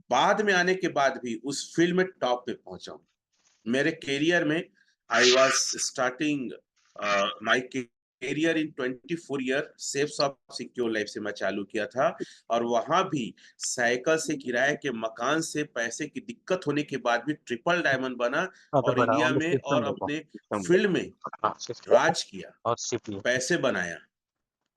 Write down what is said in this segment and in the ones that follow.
बाद में आने के बाद भी उस फील्ड में टॉप पे पहुंचा हूँ। मेरे करियर में I was starting my career in 24 year safes of secure life से मैं चालू किया था। और वहां भी साइकिल से किराए के मकान से पैसे की दिक्कत होने के बाद भी ट्रिपल डायमंड बना ಅದು और ಬೇಡ इंडिया ಒಂದು में ಸಿಸ್ಟಮ್ और ಬೇಕು अपने ಸಿಸ್ಟಮ್ ಬೇಕು फील्ड में ಹಾ ಸಿಸ್ಟಮ್ राज किया, और सीपीयू पैसे बनाया।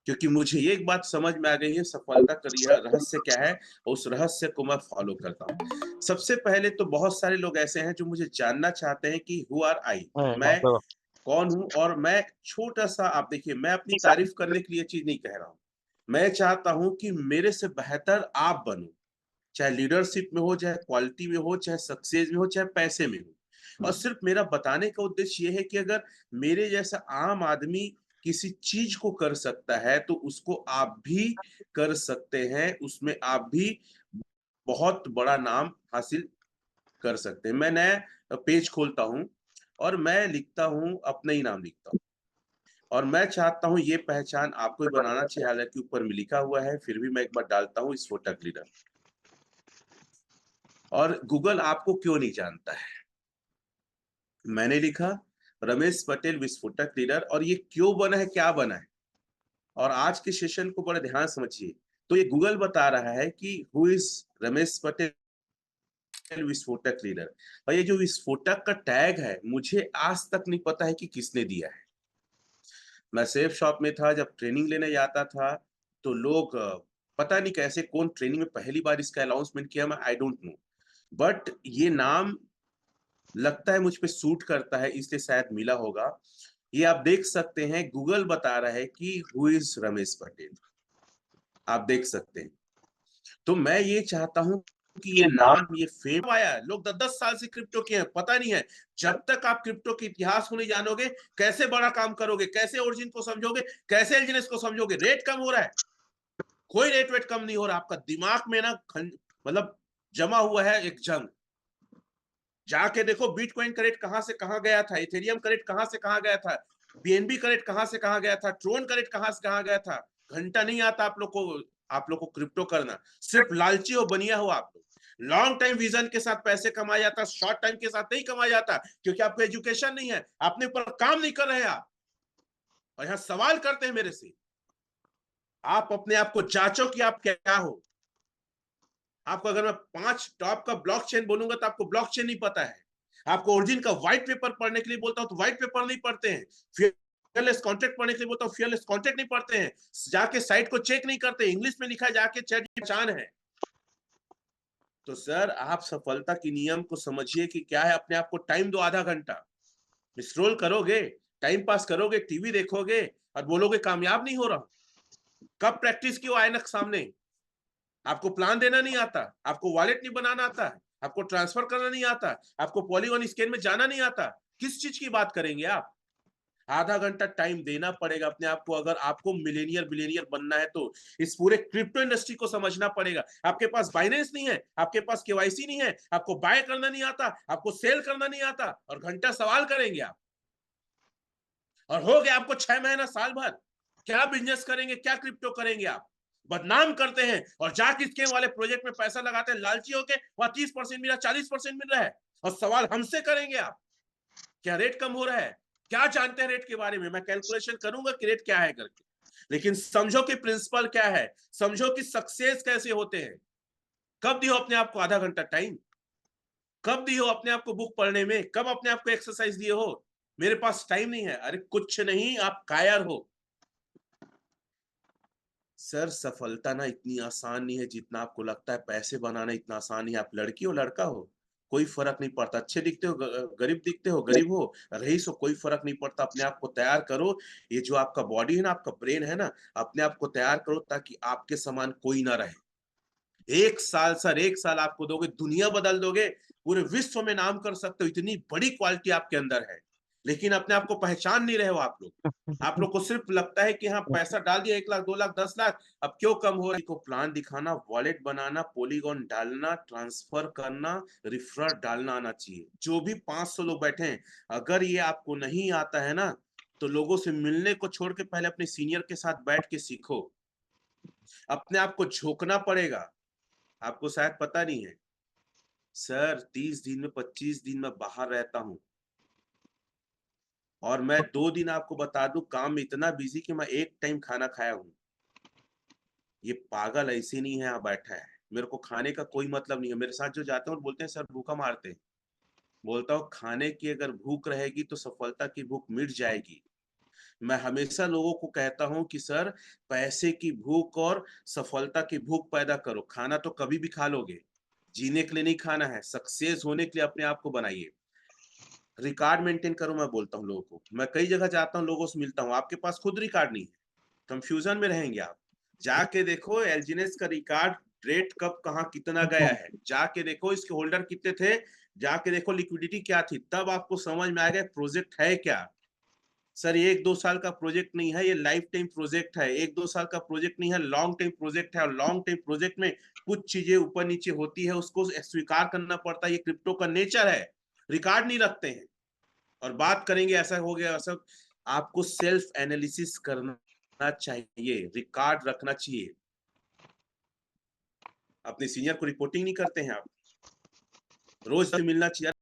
क्योंकि मुझे ये एक बात समझ में आ गई है, सफलता का रहस्य क्या है, उस रहस्य को मैं फॉलो करता हूँ। सबसे पहले तो बहुत सारे लोग ऐसे हैं जो मुझे जानना चाहते हैं कि हू आर आई, मैं मतलब कौन हूँ। और मैं छोटा-सा, आप देखिए, मैं अपनी तारीफ़ करने के लिए ये चीज़ नहीं कह रहा हूँ। मैं चाहता हूँ कि मेरे से बेहतर आप बनो, चाहे लीडरशिप में हो, चाहे क्वालिटी में हो, चाहे सक्सेस में हो, चाहे पैसे में हो। और सिर्फ़ मेरा बताने का उद्देश्य ये है कि अगर मेरे जैसा आम आदमी किसी चीज़ को कर सकता है, तो उसको आप भी कर सकते हैं, उसमें आप भी बहुत बड़ा नाम हासिल कर सकते हैं। मैं नया पेज खोलता हूँ और मैं लिखता हूँ, अपना ही नाम लिखता हूँ। और मैं चाहता हूँ ये पहचान आपको भी बनाना चाहिए, हालाँकि ऊपर में लिखा हुआ है, फिर भी मैं एक बार डालता हूँ, स्फोटक लीडर। और गूगल आपको क्यों नहीं जानता है? मैंने लिखा रमेश पटेल विस्फोटक लीडर, और ये क्यों बना है, क्या बना है? और आज के सेशन को बड़े ध्यान से समझिए। तो ये गूगल बता रहा है कि हु इज़ रमेश पटेल विस्फोटक लीडर। और ये जो विस्फोटक का टैग है, मुझे आज तक नहीं पता है कि किसने दिया है। मैं सेफ शॉप में था, जब ट्रेनिंग लेने जाता था, तो लोग पता नहीं कैसे कौन ट्रेनिंग में पहली बार इसका अनाउंसमेंट किया, मैं आई डोंट नो। बट ये नाम लगता है मुझ पे सूट करता है, इसलिए शायद मिला होगा। ये आप देख सकते हैं, गूगल बता रहा है कि हु इज़ रमेश पटेल। आप देख सकते हैं। तो मैं ये चाहता हूँ कि ये नाम, ये फेम आया है। लोग 10-10 साल से क्रिप्टो किए हैं, पता नहीं है। जब तक आप क्रिप्टो के इतिहास को नहीं जानोगे, कैसे बड़ा काम करोगे, कैसे ओरिजिन को समझोगे, कैसे एलजीएनएस को समझोगे। रेट कम हो रहा है, कोई रेट वेट कम नहीं हो रहा। आपका दिमाग में ना मतलब जमा हुआ है एक जंग। जाके देखो बिटकॉइन का रेट कहां से कहां गया था, इथेरियम का रेट कहां से कहां गया था, बीएनबी का रेट कहां से कहां गया था, ट्रोन का रेट कहां से कहां गया था। घंटा नहीं आता आप लोग को क्रिप्टो करना। सिर्फ लालची हो, बनिया हो आप लोग। लॉन्ग टाइम विजन के साथ पैसे कमाया जाता, शॉर्ट टाइम के साथ नहीं कमाया जाता, क्योंकि आपको एजुकेशन नहीं है, अपने ऊपर काम नहीं कर रहे आप। और यहाँ सवाल करते हैं मेरे से, आप अपने आप को जांचो कि आप क्या हो। आपको अगर मैं 5 टॉप का ब्लॉकचेन बोलूंगा तो आपको ब्लॉकचेन नहीं पता है। आपको ओरिजिन का व्हाइट पेपर पढ़ने के लिए बोलता हूं तो व्हाइट पेपर नहीं पढ़ते हैं। फियरलेस कॉन्ट्रैक्ट पढ़ने के लिए बोलता हूं, फियरलेस कॉन्ट्रैक्ट नहीं पढ़ते हैं। जाके साइट को चेक नहीं करते, इंग्लिश में लिखा है, जाके चैट पहचान है। तो सर, आप सफलता की नियम को समझिए कि क्या है। अपने आप को टाइम दो, आधा घंटा स्क्रॉल करोगे, टाइम पास करोगे, टीवी देखोगे और बोलोगे कामयाब नहीं हो रहा। कब प्रैक्टिस की हो ऐनक सामने? आपको प्लान देना नहीं आता, आपको वॉलेट नहीं बनाना आता, आपको ट्रांसफर करना नहीं आता, आपको पॉलीगॉन स्कैन में जाना नहीं आता, किस चीज की बात करेंगे आप? आधा घंटा टाइम देना पड़ेगा अपने आप को, अगर आपको मिलेनियर बिलियनियर बनना है तो। इस पूरे क्रिप्टो इंडस्ट्री को समझना पड़ेगा। आपके पास बाइनेंस नहीं है, आपके पास केवाईसी नहीं है, आपको बाय करना नहीं आता, आपको सेल करना नहीं आता, और घंटा सवाल करेंगे आप। और हो गया आपको 6 महीना, साल भर, क्या बिजनेस करेंगे, क्या क्रिप्टो करेंगे आप? बदनाम करते हैं और जाके स्कैम वाले प्रोजेक्ट में पैसा लगाते हैं, लालची होके। वहां 30% मिला, 40% मिल रहा है, और सवाल हमसे करेंगे आप, क्या रेट कम हो रहा है? क्या जानते हैं रेट के बारे में? मैं कैलकुलेशन करूंगा कि रेट क्या है करके। लेकिन समझो कि प्रिंसिपल क्या है, समझो कि सक्सेस कैसे होते हैं। कब दियो अपने आप को आधा घंटा टाइम? कब दी हो अपने आप को बुक पढ़ने में? कब अपने आप को एक्सरसाइज दिए हो? मेरे पास टाइम नहीं है। अरे कुछ नहीं, आप कायर हो। सर, सफलता ना इतनी आसान नहीं है जितना आपको लगता है। पैसे बनाना इतना आसान नहीं है। आप लड़की हो, लड़का हो, कोई फर्क नहीं पड़ता। अच्छे दिखते हो, गरीब दिखते हो, गरीब हो, रईस हो, कोई फर्क नहीं पड़ता। अपने आप को तैयार करो। ये जो आपका बॉडी है ना, आपका ब्रेन है ना, अपने आप को तैयार करो ताकि आपके समान कोई ना रहे। 1 साल सर, 1 साल आपको दोगे, दुनिया बदल दोगे। पूरे विश्व में नाम कर सकते हो, इतनी बड़ी क्वालिटी आपके अंदर है। लेकिन अपने आप को पहचान नहीं रहे हो आप लोग। आप लोग को सिर्फ लगता है कि हाँ, पैसा डाल दिया, 1 लाख, 2 लाख, 10 लाख, अब क्यों कम हो रहा है? को प्लान दिखाना, वॉलेट बनाना, पॉलीगॉन डालना, ट्रांसफर करना, रिफर डालना आना चाहिए। जो भी 500 लोग बैठे हैं, अगर ये आपको नहीं आता है ना, तो लोगों से मिलने को छोड़ के पहले अपने सीनियर के साथ बैठ के सीखो। अपने आप को झोंकना पड़ेगा। आपको शायद पता नहीं है, सर 30 दिन में 25 दिन मैं बाहर रहता हूँ और मैं 2 दिन आपको बता दूं काम में इतना बिजी कि मैं एक टाइम खाना खाया हूँ। ये पागल ऐसे नहीं है यहाँ बैठा है। मेरे को खाने का कोई मतलब नहीं है। मेरे साथ जो जाते हैं और बोलते हैं सर भूखा मारते हैं। बोलता हूँ खाने की अगर भूख रहेगी तो सफलता की भूख मिट जाएगी। मैं हमेशा लोगों को कहता हूँ कि सर पैसे की भूख और सफलता की भूख पैदा करो। खाना तो कभी भी खा लोगे। जीने के लिए नहीं खाना है, सक्सेस होने के लिए अपने आप को बनाइए। रिकॉर्ड मेंटेन करो मैं बोलता हूँ लोगों को। मैं कई जगह जाता हूँ, लोगों से मिलता हूँ, आपके पास खुद रिकॉर्ड नहीं है, कंफ्यूजन में रहेंगे आप। जाके देखो एलजीनेस का रिकॉर्ड, रेट कब कहाँ कितना गया है, जाके देखो इसके होल्डर कितने थे, जाके देखो लिक्विडिटी क्या थी, तब आपको समझ में आएगा प्रोजेक्ट है क्या। सर ये 1-2 साल का प्रोजेक्ट नहीं है, ये लाइफ टाइम प्रोजेक्ट है। 1-2 साल का प्रोजेक्ट नहीं है, लॉन्ग टाइम प्रोजेक्ट है। और लॉन्ग टाइम प्रोजेक्ट में कुछ चीजें ऊपर नीचे होती है, उसको स्वीकार करना पड़ता है। ये क्रिप्टो का नेचर है। रिकॉर्ड नहीं रखते हैं और बात करेंगे ऐसा हो गया ऐसा। आपको सेल्फ एनालिसिस करना चाहिए, रिकॉर्ड रखना चाहिए। अपने सीनियर को रिपोर्टिंग नहीं करते हैं आप, रोज मिलना चाहिए।